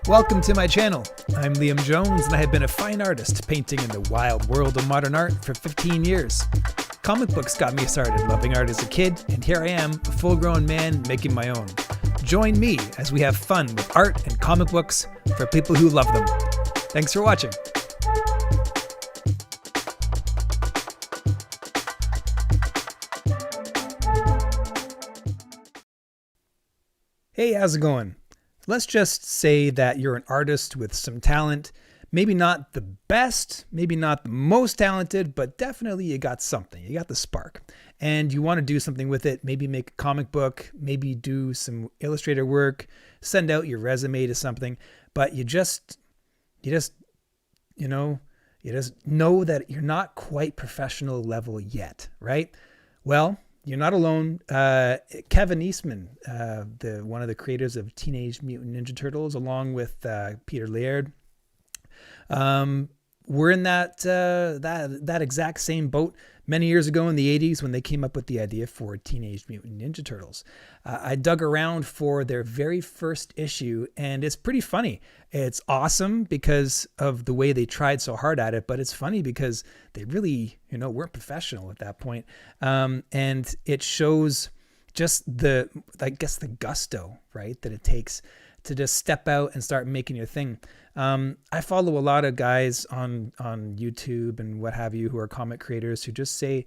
Welcome to my channel. I'm Liam Jones and I have been a fine artist painting in the wild world of modern art for 15 years. Comic books got me started loving art as a kid, and here I am, a full-grown man making my own. Join me as we have fun with art and comic books for people who love them. Thanks for watching. Hey, how's it going? Let's just say that you're an artist with some talent. Maybe not the best, maybe not the most talented, but definitely you got something. You got the spark. And you want to do something with it. Maybe make a comic book, maybe do some illustrator work, send out your resume to something, but you just know that you're not quite professional level yet, right? Well, you're not alone. Kevin Eastman, one of the creators of Teenage Mutant Ninja Turtles, along with Peter Laird, were in that exact same boat many years ago in the 80s when they came up with the idea for Teenage Mutant Ninja Turtles. I dug around for their very first issue, and it's pretty funny. It's awesome because of the way they tried so hard at it, but it's funny because they really, weren't professional at that point. And it shows just the gusto, right, that it takes to just step out and start making your thing. I follow a lot of guys on YouTube and what have you who are comic creators who just say,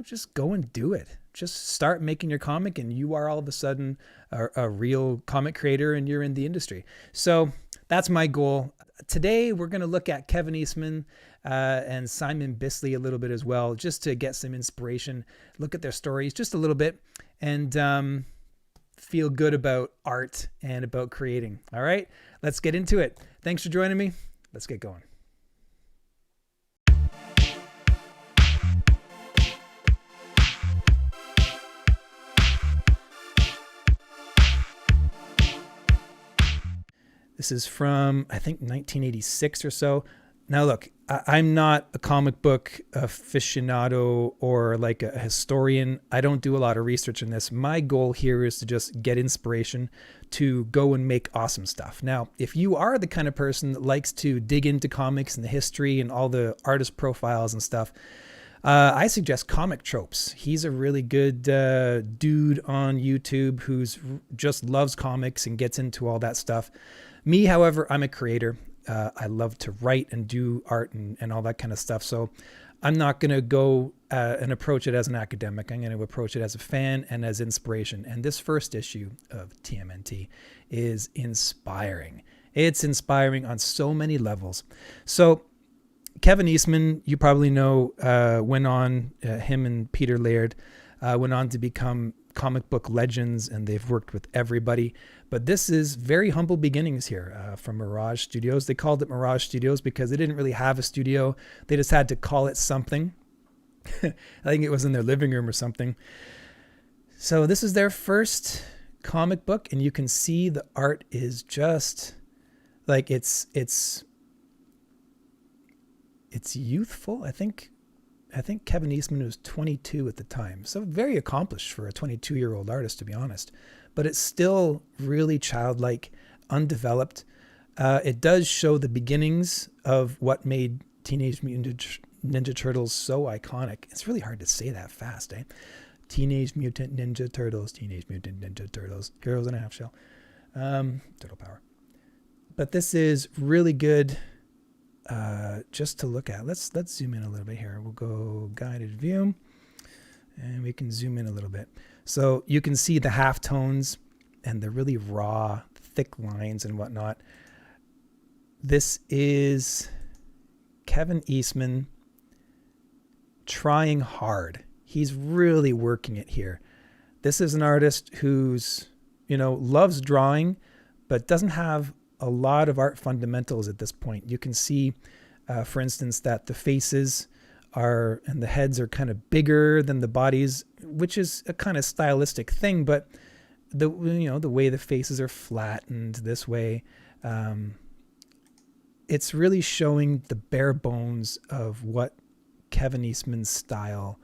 just go and do it. Just start making your comic and you are all of a sudden a real comic creator and you're in the industry. So that's my goal. Today, we're going to look at Kevin Eastman and Simon Bisley a little bit as well, just to get some inspiration, look at their stories just a little bit, and feel good about art and about creating. All right, let's get into it. Thanks for joining me. Let's get going. This is from, I think, 1986 or so. Now, look, I'm not a comic book aficionado or like a historian. I don't do a lot of research in this. My goal here is to just get inspiration to go and make awesome stuff. Now, if you are the kind of person that likes to dig into comics and the history and all the artist profiles and stuff, I suggest Comic Tropes. He's a really good dude on YouTube who's just loves comics and gets into all that stuff. Me, however, I'm a creator. I love to write and do art and all that kind of stuff. So I'm not going to go and approach it as an academic. I'm going to approach it as a fan and as inspiration. And this first issue of TMNT is inspiring. It's inspiring on so many levels. So Kevin Eastman, you probably know, went on, him and Peter Laird went on to become comic book legends, and they've worked with everybody. But this is very humble beginnings here from Mirage Studios. They called it Mirage Studios because they didn't really have a studio. They just had to call it something. I think it was in their living room or something. So this is their first comic book, and you can see the art is just like it's youthful. I think Kevin Eastman was 22 at the time, so very accomplished for a 22-year-old artist, to be honest. But it's still really childlike, undeveloped. It does show the beginnings of what made Teenage Mutant Ninja Turtles so iconic. It's really hard to say that fast, eh? Teenage Mutant Ninja Turtles, Teenage Mutant Ninja Turtles, Heroes in a Half Shell, Turtle Power. But this is really good. Just to look at. Let's zoom in a little bit here. We'll go guided view and we can zoom in a little bit. So you can see the half tones and the really raw, thick lines and whatnot. This is Kevin Eastman trying hard. He's really working it here. This is an artist who's, loves drawing, but doesn't have a lot of art fundamentals at this point. You can see, for instance, that the faces and the heads are kind of bigger than the bodies, which is a kind of stylistic thing. But the way the faces are flattened this way, it's really showing the bare bones of what Kevin Eastman's style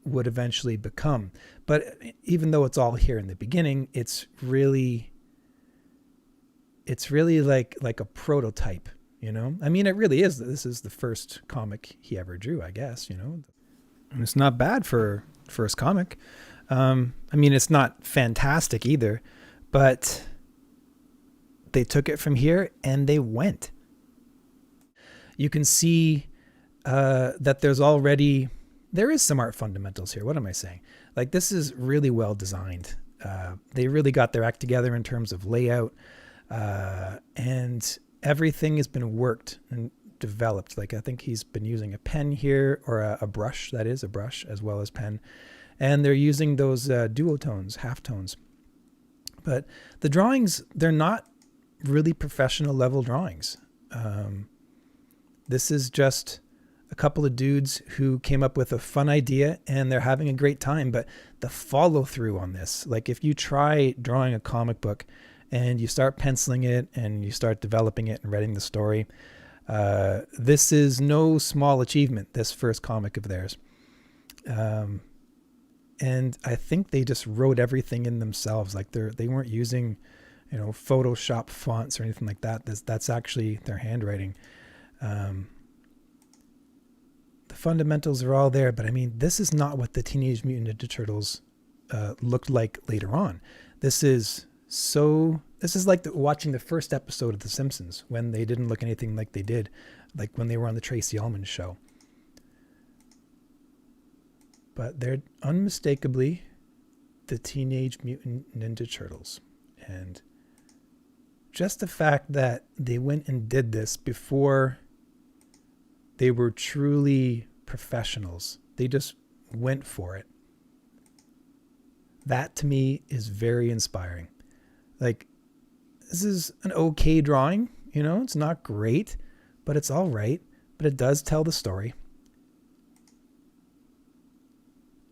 would eventually become. But even though it's all here in the beginning, it's really it's really like a prototype, you know? I mean, it really is. This is the first comic he ever drew, I guess, you know? And it's not bad for first comic. I mean, it's not fantastic either, but they took it from here and they went. You can see that there is some art fundamentals here. What am I saying? Like, this is really well designed. They really got their act together in terms of layout, and everything has been worked and developed. Like, I think he's been using a pen here, or a brush, that is a brush, as well as pen. And they're using those duotones, halftones. But the drawings, they're not really professional level drawings. This is just a couple of dudes who came up with a fun idea and they're having a great time. But the follow through on this, like if you try drawing a comic book and you start penciling it and you start developing it and writing the story, this is no small achievement, this first comic of theirs. And I think they just wrote everything in themselves. Like they weren't using, you know, Photoshop fonts or anything like that. That's actually their handwriting. The fundamentals are all there, but I mean, this is not what the Teenage Mutant Ninja Turtles looked like later on. This is like watching the first episode of The Simpsons when they didn't look anything like they did, like when they were on the Tracy Ullman show. But they're unmistakably the Teenage Mutant Ninja Turtles. And just the fact that they went and did this before they were truly professionals, they just went for it. That to me is very inspiring. Like, this is an okay drawing, you know, it's not great, but it's all right. But it does tell the story.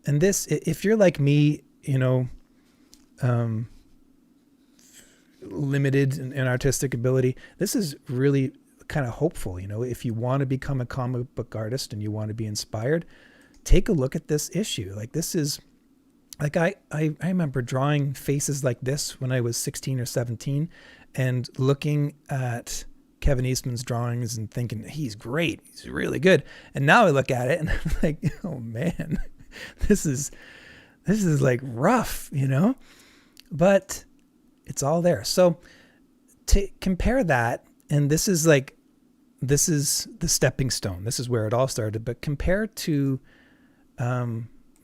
And this, if you're like me, you know, limited in artistic ability, this is really kind of hopeful. You know, if you want to become a comic book artist and you want to be inspired, take a look at this issue. Like, this is like, I remember drawing faces like this when I was 16 or 17 and looking at Kevin Eastman's drawings and thinking, he's great, he's really good. And now I look at it and I'm like, oh man, this is like rough, you know, but it's all there. So to compare that, and this is the stepping stone. This is where it all started, but compared to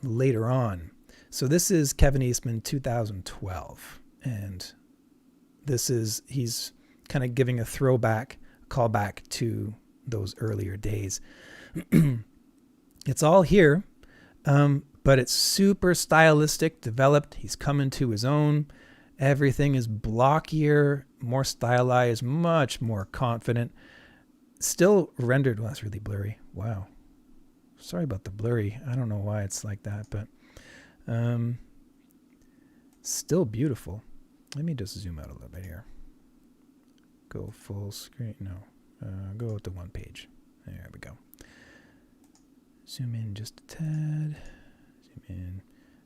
later on. So this is Kevin Eastman 2012. And he's kind of giving a callback to those earlier days. It's all here. But it's super stylistic, developed. He's coming to his own. Everything is blockier, more stylized, much more confident. Still rendered. Well, that's really blurry. Wow. Sorry about the blurry. I don't know why it's like that, but still beautiful. Let me just zoom out a little bit here. Go full screen. No. Go to one page. There we go. Zoom in just a tad. Zoom in.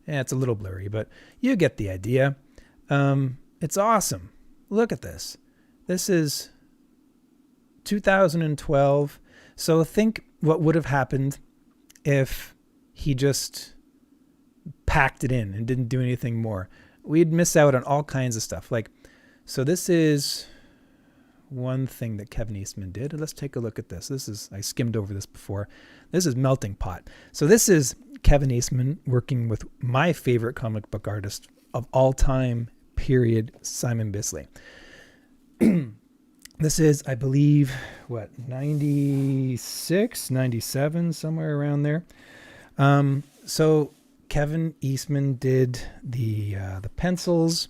Yeah, it's a little blurry, but you get the idea. It's awesome. Look at this. This is 2012. So think what would have happened if he just packed it in and didn't do anything more. We'd miss out on all kinds of stuff. Like, so this is one thing that Kevin Eastman did. Let's take a look at this. I skimmed over this before. This is Melting Pot. So this is Kevin Eastman working with my favorite comic book artist of all time, period, Simon Bisley. This is, I believe, 96, 97, somewhere around there. So Kevin Eastman did the pencils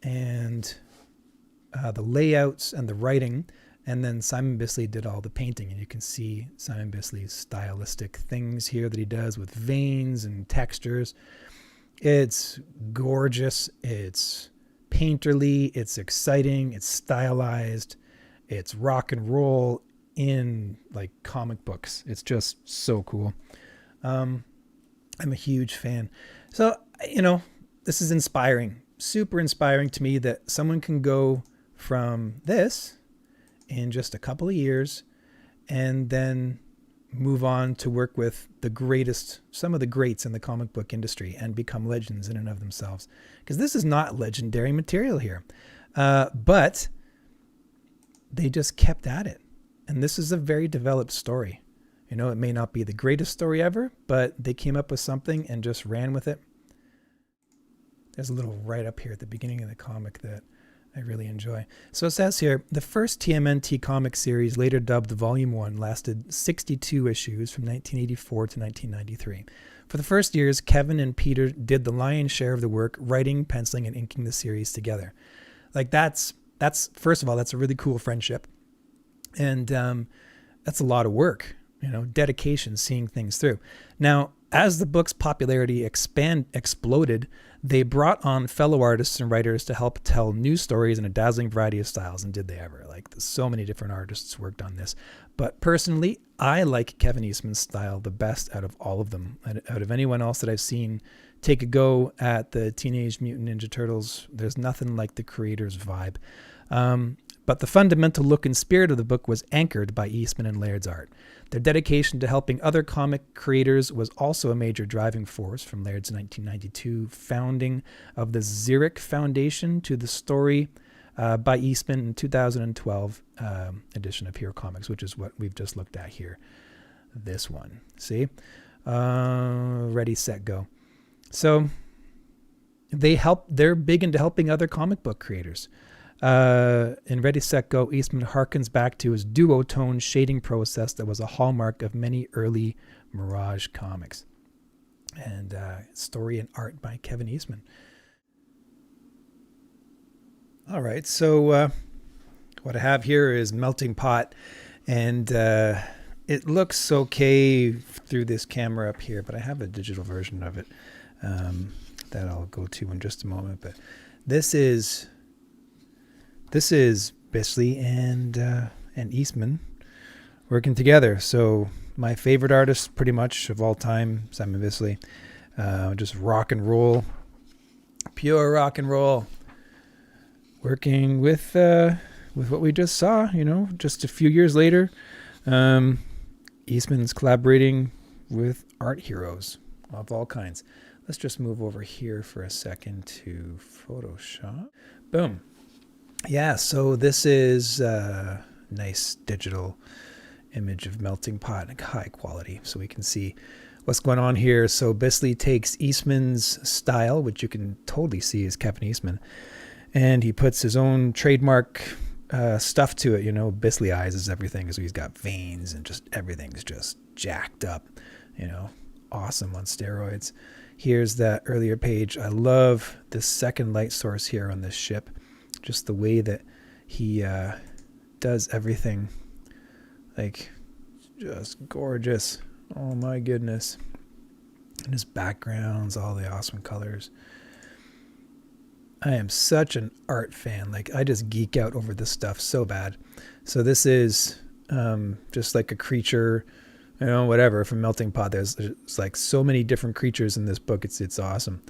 and the layouts and the writing, and then Simon Bisley did all the painting. And you can see Simon Bisley's stylistic things here that he does with veins and textures. It's gorgeous. It's painterly. It's exciting. It's stylized. It's rock and roll in like comic books. It's just so cool. I'm a huge fan. So, you know, this is inspiring, super inspiring to me that someone can go from this in just a couple of years and then move on to work with some of the greats in the comic book industry and become legends in and of themselves. Because this is not legendary material here. But they just kept at it. And this is a very developed story. You know, it may not be the greatest story ever, but they came up with something and just ran with it. There's a little write up here at the beginning of the comic that I really enjoy. So it says here, the first TMNT comic series, later dubbed Volume 1, lasted 62 issues from 1984 to 1993. For the first years, Kevin and Peter did the lion's share of the work, writing, penciling, and inking the series together. Like that's first of all, that's a really cool friendship. And that's a lot of work, you know, dedication, seeing things through. Now, as the book's popularity exploded, they brought on fellow artists and writers to help tell new stories in a dazzling variety of styles. And did they ever? Like, so many different artists worked on this. But personally, I like Kevin Eastman's style the best out of all of them. Out of anyone else that I've seen take a go at the Teenage Mutant Ninja Turtles, there's nothing like the creator's vibe. But the fundamental look and spirit of the book was anchored by Eastman and Laird's art. Their dedication to helping other comic creators was also a major driving force, from Laird's 1992 founding of the Zurich Foundation to the story by Eastman in 2012 edition of Hero Comics, which is what we've just looked at here. This one. See? Ready, set, go. So they're big into helping other comic book creators. In Ready, Set, Go, Eastman harkens back to his duotone shading process that was a hallmark of many early Mirage comics. And story and art by Kevin Eastman. All right, so what I have here is Melting Pot, and it looks okay through this camera up here, but I have a digital version of it that I'll go to in just a moment. But this is Bisley and Eastman working together. So my favorite artist pretty much of all time, Simon Bisley. Just rock and roll, pure rock and roll. Working with what we just saw, you know, just a few years later. Eastman's collaborating with art heroes of all kinds. Let's just move over here for a second to Photoshop. Boom. Yeah, so this is a nice digital image of Melting Pot, high quality, so we can see what's going on here. So Bisley takes Eastman's style, which you can totally see is Kevin Eastman, and he puts his own trademark stuff to it. You know, Bisley eyes is everything, so he's got veins and just everything's just jacked up, you know, awesome on steroids. Here's that earlier page. I love this second light source here on this ship. Just the way that he does everything, like, just gorgeous. Oh my goodness. And his backgrounds, all the awesome colors. I am such an art fan. Like, I just geek out over this stuff so bad. So this is just like a creature, you know, whatever, from Melting Pot. There's like so many different creatures in this book. It's awesome.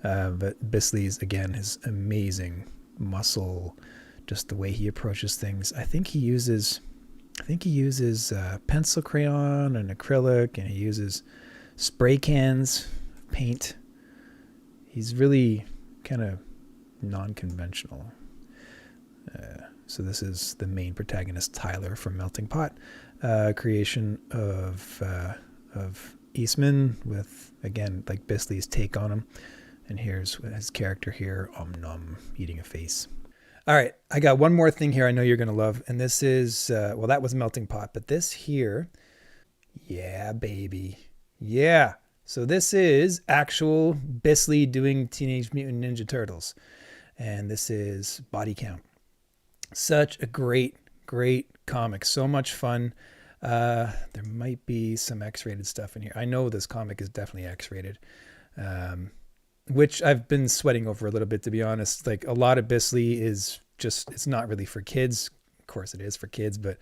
But Bisley's, again, his amazing muscle, just the way he approaches things. I think he uses pencil crayon and acrylic, and he uses spray cans, paint. He's really kind of non-conventional. So this is the main protagonist, Tyler, from Melting Pot, creation of Eastman, with, again, like Bisley's take on him. And here's his character here, nom, eating a face. All right, I got one more thing here I know you're going to love. And this is, well, that was Melting Pot. But this here, yeah, baby. Yeah. So this is actual Bisley doing Teenage Mutant Ninja Turtles. And this is Body Count. Such a great comic. So much fun. There might be some X-rated stuff in here. I know this comic is definitely X-rated. Which I've been sweating over a little bit, to be honest. Like, a lot of Bisley is just, it's not really for kids. Of course it is for kids, but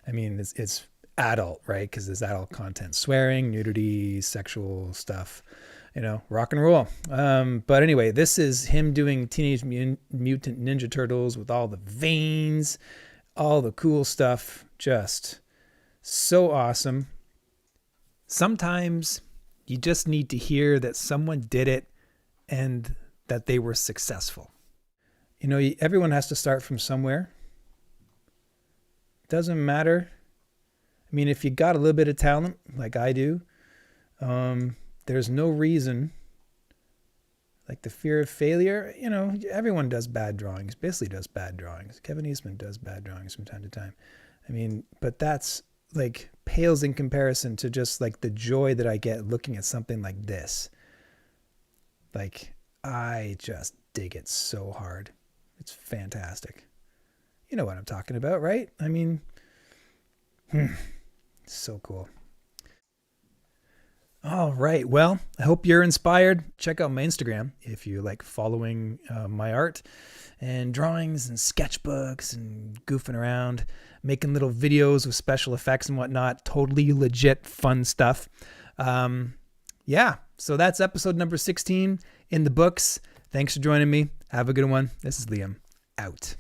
I mean, it's adult, right? Because there's adult content, swearing, nudity, sexual stuff, rock and roll. But anyway, this is him doing Teenage Mutant Ninja Turtles with all the veins, all the cool stuff. Just so awesome. Sometimes you just need to hear that someone did it and that they were successful. Everyone has to start from somewhere. Doesn't matter. I mean, if you got a little bit of talent like I do, there's no reason, like the fear of failure, everyone does bad drawings. Bisley does bad drawings. Kevin Eastman does bad drawings from time to time. I mean, but that's like pales in comparison to just like the joy that I get looking at something like this. Like, I just dig it so hard. It's fantastic. You know what I'm talking about, right? I mean, so cool. All right. Well, I hope you're inspired. Check out my Instagram if you like following my art and drawings and sketchbooks and goofing around, making little videos with special effects and whatnot. Totally legit fun stuff. Yeah. So that's episode number 16 in the books. Thanks for joining me. Have a good one. This is Liam. Out.